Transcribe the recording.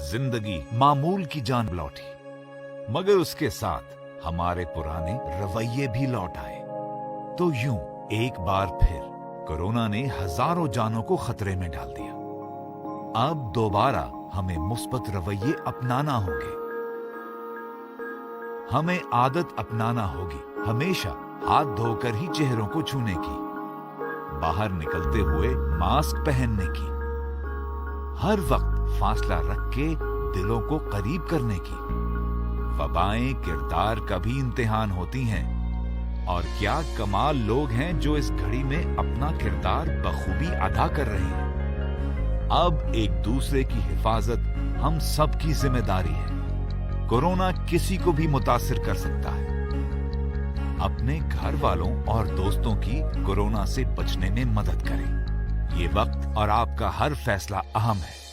जिंदगी मामूल की जान लौटी, मगर उसके साथ हमारे पुराने रवैये भी लौट आए। तो यूं एक बार फिर कोरोना ने हजारों जानों को खतरे में डाल दिया। अब दोबारा हमें मुस्बत रवैये अपनाना होंगे। हमें आदत अपनाना होगी हमेशा हाथ धोकर ही चेहरों को छूने की, बाहर निकलते हुए मास्क पहनने की, हर वक्त फासला रख के दिलों को करीब करने की। वबाएं किरदार का भी इम्तिहान होती हैं, और क्या कमाल लोग हैं जो इस घड़ी में अपना किरदार बखूबी अदा कर रहे हैं। अब एक दूसरे की हिफाजत हम सब की जिम्मेदारी है। कोरोना किसी को भी मुतासिर कर सकता है। अपने घर वालों और दोस्तों की कोरोना से बचने में मदद करें। ये वक्त और आपका हर फैसला अहम है।